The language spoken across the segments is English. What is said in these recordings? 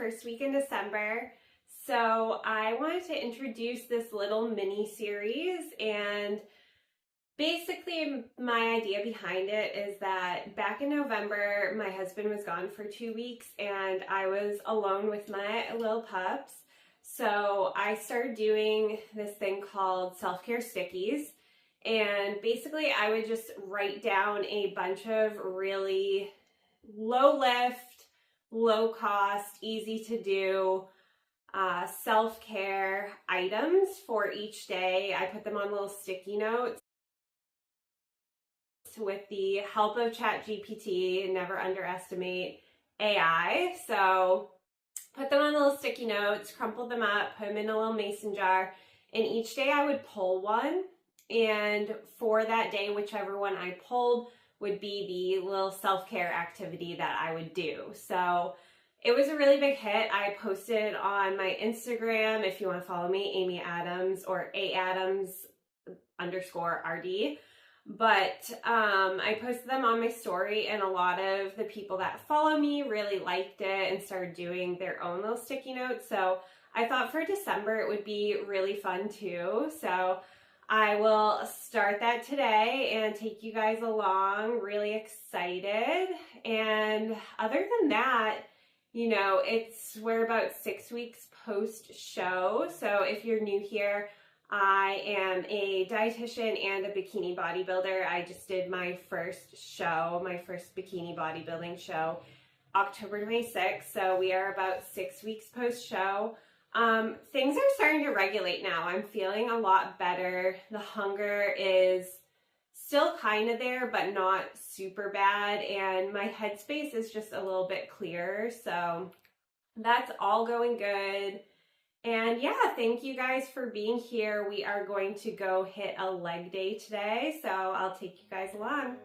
first week in December. So I wanted to introduce this little mini series, and basically my idea behind it is that back in November, my husband was gone for 2 weeks and I was alone with my little pups. So I started doing this thing called self-care stickies. And basically I would just write down a bunch of really low lift, low cost, easy to do self-care items for each day. I put them on little sticky notes. With the help of ChatGPT, never underestimate AI. So put them on little sticky notes, crumpled them up, put them in a little mason jar, and each day I would pull one. And for that day, whichever one I pulled would be the little self-care activity that I would do. So it was a really big hit. I posted it on my Instagram. If you want to follow me, Amy Adams or AAdams_RD. But I posted them on my story, and a lot of the people that follow me really liked it and started doing their own little sticky notes. So I thought for December it would be really fun too. So I will start that today and take you guys along. Really excited. And other than that, you know, we're about 6 weeks post show. So if you're new here, I am a dietitian and a bikini bodybuilder. I just did my first show, my first bikini bodybuilding show, October 26th. So we are about 6 weeks post show. Things are starting to regulate now. I'm feeling a lot better. The hunger is still kind of there, but not super bad. And my headspace is just a little bit clearer. So that's all going good. And yeah, thank you guys for being here. We are going to go hit a leg day today, so I'll take you guys along.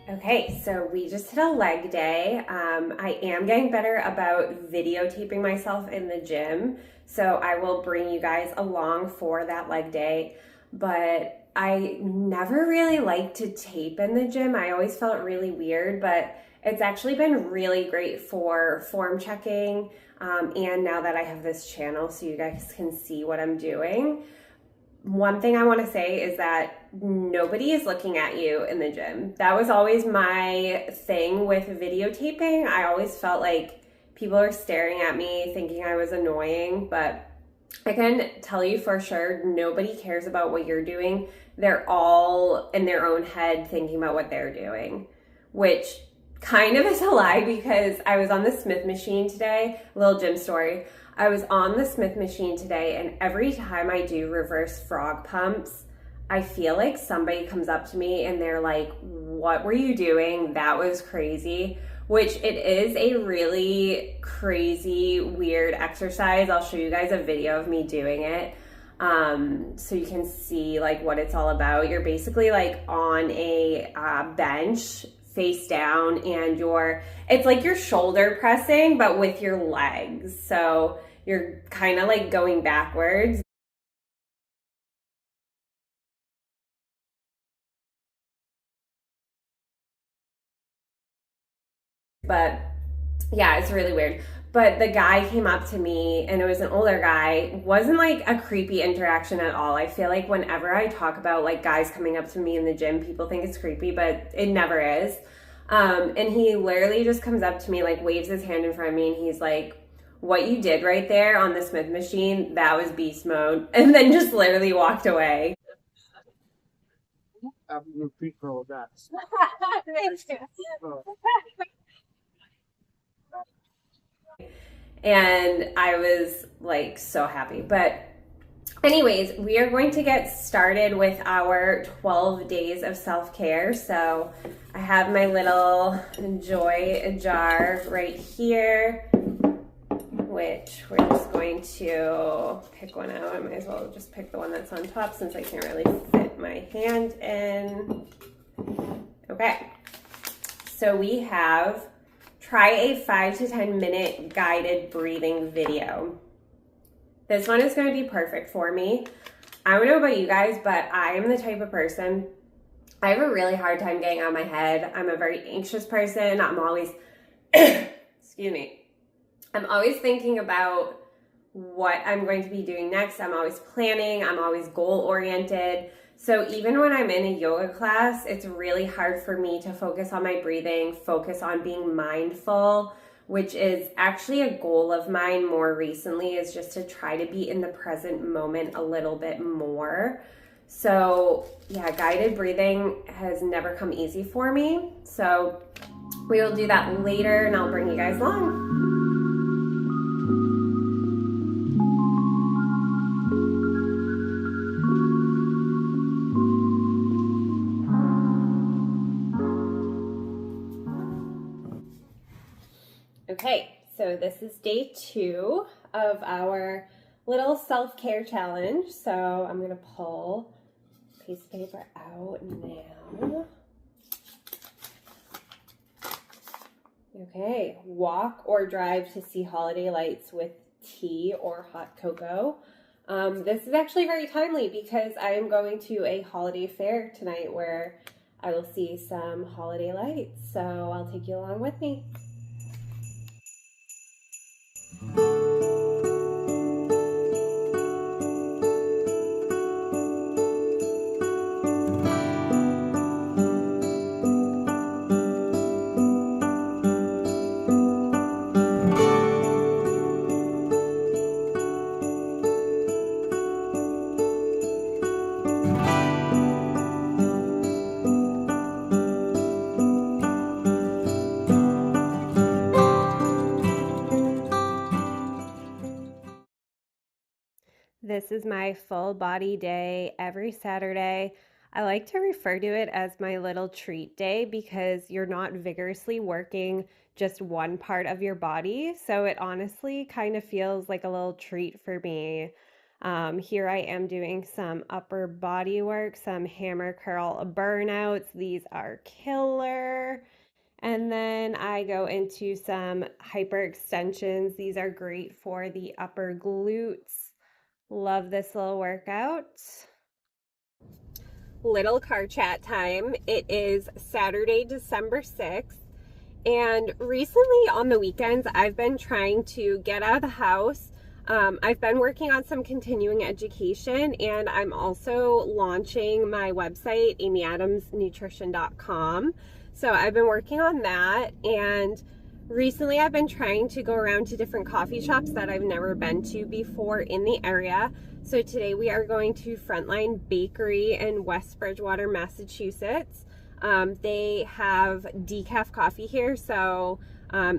Okay, so we just hit a leg day. I am getting better about videotaping myself in the gym, so I will bring you guys along for that leg day. But I never really liked to tape in the gym. I always felt really weird, but it's actually been really great for form checking, and now that I have this channel so you guys can see what I'm doing. One thing I want to say is that nobody is looking at you in the gym. That was always my thing with videotaping. I always felt like people are staring at me thinking I was annoying, but I can tell you for sure, nobody cares about what you're doing. They're all in their own head thinking about what they're doing, which kind of is a lie because I was on the Smith machine today, little gym story. I was on the Smith machine today, and every time I do reverse frog pumps, I feel like somebody comes up to me and they're like, "What were you doing? That was crazy." Which it is a really crazy, weird exercise. I'll show you guys a video of me doing it, so you can see like what it's all about. You're basically like on a bench face down, and it's like you're shoulder pressing but with your legs, so you're kind of like going backwards. But yeah, it's really weird. But the guy came up to me, and it was an older guy. It wasn't like a creepy interaction at all. I feel like whenever I talk about like guys coming up to me in the gym, people think it's creepy, but it never is. And he literally just comes up to me, like waves his hand in front of me, and he's like, "What you did right there on the Smith machine, that was beast mode," and then just literally walked away. Repeat for all that. Thank you. And I was like so happy. But anyways, we are going to get started with our 12 days of self-care. So I have my little Joy jar right here, which we're just going to pick one out. I might as well just pick the one that's on top since I can't really fit my hand in. Okay, so we have try a 5 to 10 minute guided breathing video. This one is going to be perfect for me. I don't know about you guys, but I am the type of person, I have a really hard time getting out of my head. I'm a very anxious person. I'm always, excuse me, I'm always thinking about what I'm going to be doing next. I'm always planning. I'm always goal oriented. So even when I'm in a yoga class, it's really hard for me to focus on my breathing, focus on being mindful, which is actually a goal of mine more recently, is just to try to be in the present moment a little bit more. So yeah, guided breathing has never come easy for me. So we will do that later and I'll bring you guys along. Okay, so this is day 2 of our little self-care challenge. So I'm gonna pull a piece of paper out now. Okay, walk or drive to see holiday lights with tea or hot cocoa. This is actually very timely because I am going to a holiday fair tonight where I will see some holiday lights. So I'll take you along with me. This is my full body day every Saturday. I like to refer to it as my little treat day because you're not vigorously working just one part of your body. So it honestly kind of feels like a little treat for me. Here I am doing some upper body work, some hammer curl burnouts. These are killer. And then I go into some hyper extensions. These are great for the upper glutes. Love this little workout. Little car chat time. It is Saturday, December 6th. And recently on the weekends, I've been trying to get out of the house. I've been working on some continuing education, and I'm also launching my website, amyadamsnutrition.com. So I've been working on that, and recently I've been trying to go around to different coffee shops that I've never been to before in the area. So today we are going to Frontline Bakery in West Bridgewater, Massachusetts. They have decaf coffee here. So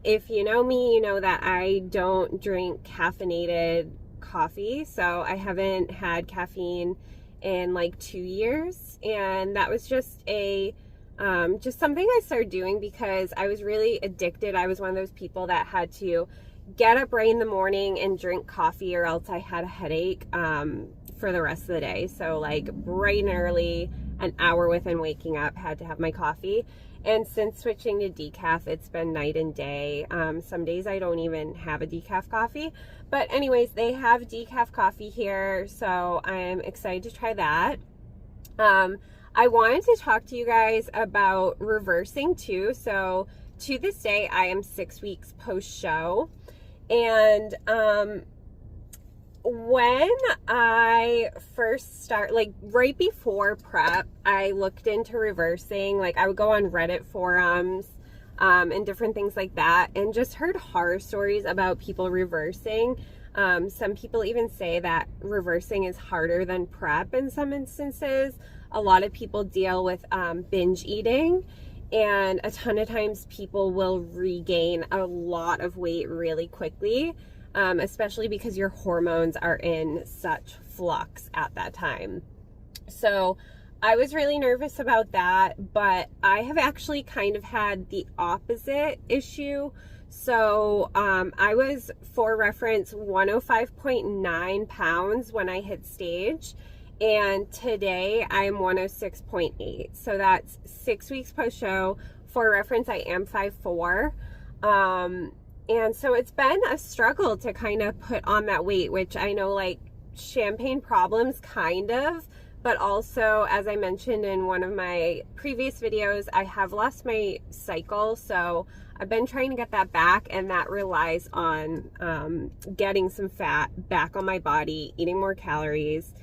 if you know me, you know that I don't drink caffeinated coffee. So I haven't had caffeine in like 2 years. And that was just just something I started doing because I was really addicted. I was one of those people that had to get up right in the morning and drink coffee or else I had a headache for the rest of the day. So like bright and early, an hour within waking up, had to have my coffee. And since switching to decaf, it's been night and day. Some days I don't even have a decaf coffee. But anyways, they have decaf coffee here, so I'm excited to try that. I wanted to talk to you guys about reversing too. So to this day, I am 6 weeks post-show. And when I first start, like right before prep, I looked into reversing. Like I would go on Reddit forums and different things like that, and just heard horror stories about people reversing. Some people even say that reversing is harder than prep in some instances. A lot of people deal with binge eating, and a ton of times people will regain a lot of weight really quickly, especially because your hormones are in such flux at that time. So I was really nervous about that, but I have actually kind of had the opposite issue. So I was, for reference, 105.9 pounds when I hit stage, and today I'm 106.8. So that's 6 weeks post show. For reference, I am 5'4". And so it's been a struggle to kind of put on that weight, which I know, like, champagne problems kind of, but also, as I mentioned in one of my previous videos, I have lost my cycle, so I've been trying to get that back, and that relies on getting some fat back on my body, eating more calories.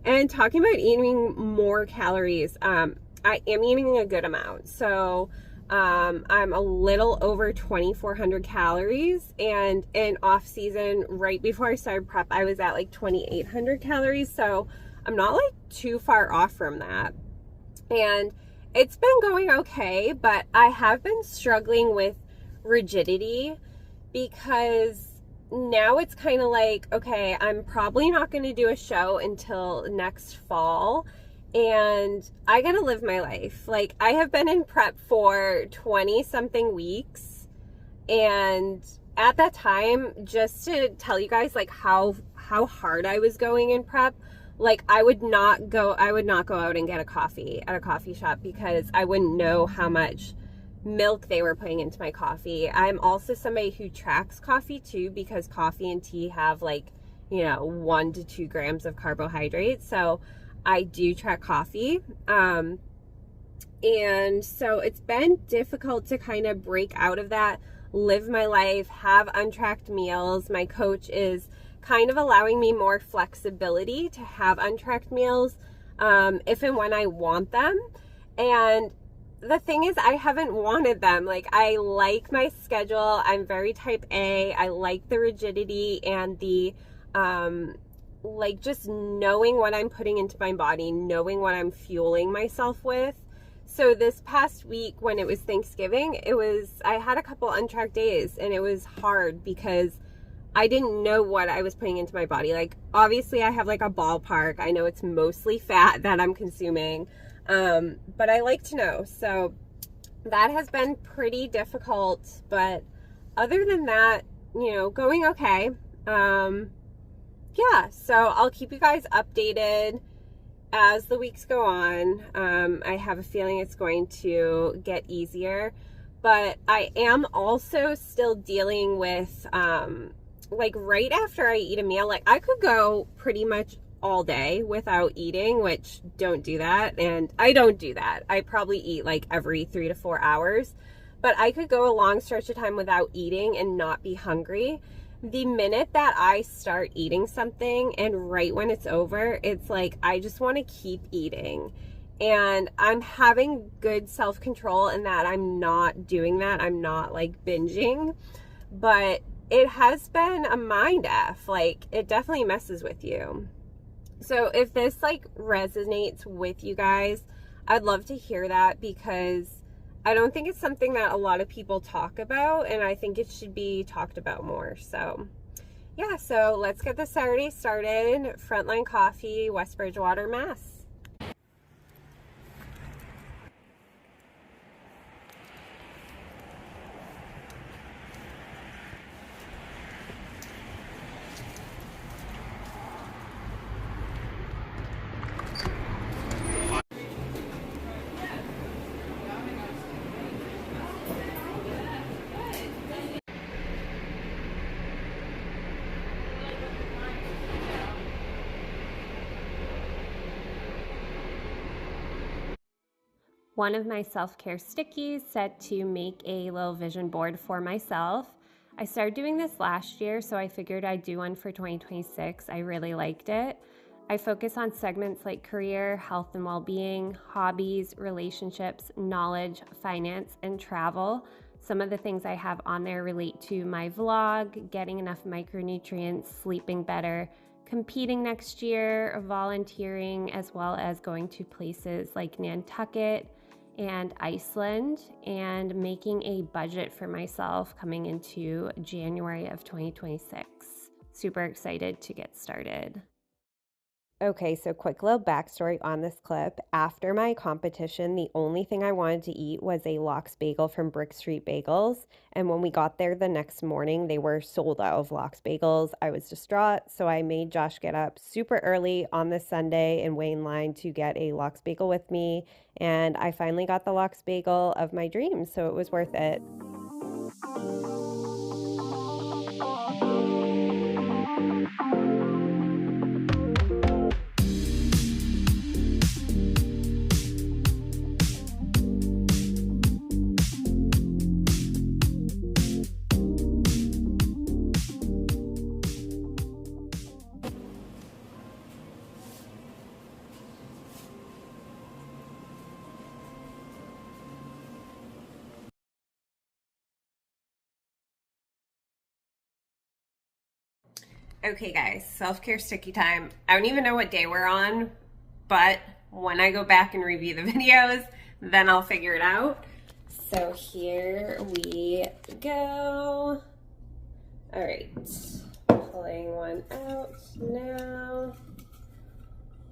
And talking about eating more calories, I am eating a good amount. So I'm a little over 2,400 calories, and in off season, right before I started prep, I was at like 2,800 calories. So I'm not like too far off from that. And it's been going okay, but I have been struggling with rigidity, because now it's kind of like, okay, I'm probably not going to do a show until next fall, and I gotta live my life. Like, I have been in prep for 20 something weeks, and at that time, just to tell you guys like how hard I was going in prep, like I would not go out and get a coffee at a coffee shop, because I wouldn't know how much milk they were putting into my coffee. I'm also somebody who tracks coffee too, because coffee and tea have like, 1 to 2 grams of carbohydrates. So I do track coffee. And so it's been difficult to kind of break out of that, live my life, have untracked meals. My coach is kind of allowing me more flexibility to have untracked meals if and when I want them. And the thing is, I haven't wanted them. Like, I like my schedule. I'm very type A. I like the rigidity and the like just knowing what I'm putting into my body, knowing what I'm fueling myself with. So this past week, when it was Thanksgiving, I had a couple untracked days, and it was hard because I didn't know what I was putting into my body. Like, obviously I have like a ballpark. I know it's mostly fat that I'm consuming, but I like to know. So that has been pretty difficult, but other than that, going okay. Yeah, so I'll keep you guys updated as the weeks go on. I have a feeling it's going to get easier, but I am also still dealing with, like right after I eat a meal, like I could go pretty much all day without eating, which don't do that. And I don't do that. I probably eat like every 3 to 4 hours, but I could go a long stretch of time without eating and not be hungry. The minute that I start eating something, and right when it's over, it's like I just want to keep eating. And I'm having good self-control in that I'm not doing that. I'm not like binging, but it has been a mind F. Like, it definitely messes with you. So if this like resonates with you guys, I'd love to hear that, because I don't think it's something that a lot of people talk about, and I think it should be talked about more. So yeah, so let's get this Saturday started. Frontline Coffee, West Bridgewater, Mass. One of my self-care stickies set to make a little vision board for myself. I started doing this last year, so I figured I'd do one for 2026. I really liked it. I focus on segments like career, health and well-being, hobbies, relationships, knowledge, finance, and travel. Some of the things I have on there relate to my vlog, getting enough micronutrients, sleeping better, competing next year, volunteering, as well as going to places like Nantucket and Iceland, and making a budget for myself coming into January of 2026. Super excited to get started. Okay, so quick little backstory on this clip. After my competition, the only thing I wanted to eat was a lox bagel from Brick Street Bagels. And when we got there the next morning, they were sold out of lox bagels. I was distraught, so I made Josh get up super early on this Sunday and wait in line to get a lox bagel with me. And I finally got the lox bagel of my dreams, so it was worth it. Okay, guys, self-care sticky time. I don't even know what day we're on, but when I go back and review the videos, then I'll figure it out. So here we go. All right, pulling one out now.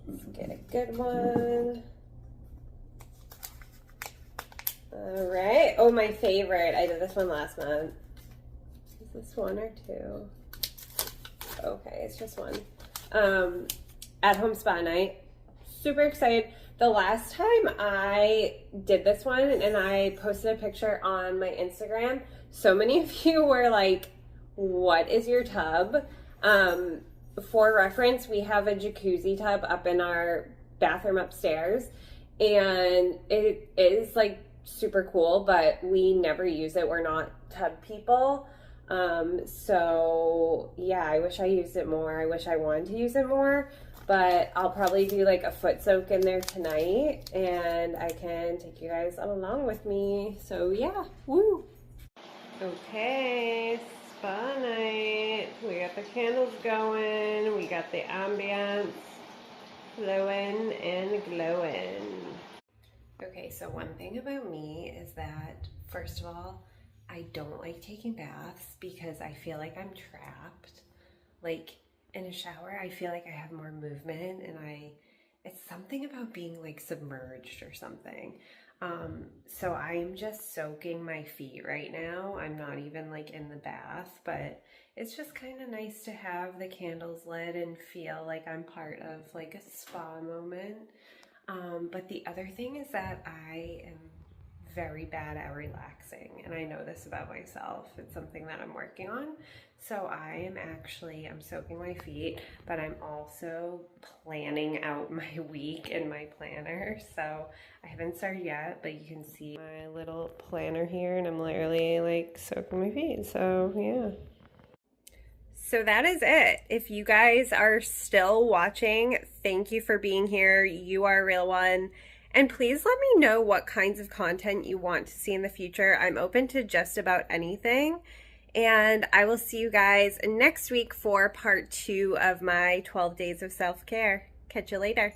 Let's get a good one. All right, oh, my favorite. I did this one last month. Is this one or two? Okay, it's just one. At home spa night. Super excited. The last time I did this one and I posted a picture on my Instagram, so many of you were like, what is your tub? For reference, we have a jacuzzi tub up in our bathroom upstairs, and it is like super cool, but we never use it. We're not tub people. So yeah, I wish I used it more. I wish I wanted to use it more, but I'll probably do like a foot soak in there tonight and I can take you guys along with me. So yeah, woo. Okay, spa night. We got the candles going. We got the ambience flowing and glowing. Okay, so one thing about me is that, first of all, I don't like taking baths because I feel like I'm trapped. Like in a shower, I feel like I have more movement and it's something about being like submerged or something. So I'm just soaking my feet right now. I'm not even like in the bath, but it's just kind of nice to have the candles lit and feel like I'm part of like a spa moment. But the other thing is that I am very bad at relaxing, and I know this about myself. It's something that I'm working on. So I'm soaking my feet, but I'm also planning out my week in my planner. So I haven't started yet, but you can see my little planner here, and I'm literally like soaking my feet. So yeah. So that is it. If you guys are still watching, thank you for being here. You are a real one. And please let me know what kinds of content you want to see in the future. I'm open to just about anything. And I will see you guys next week for part 2 of my 12 days of self-care. Catch you later.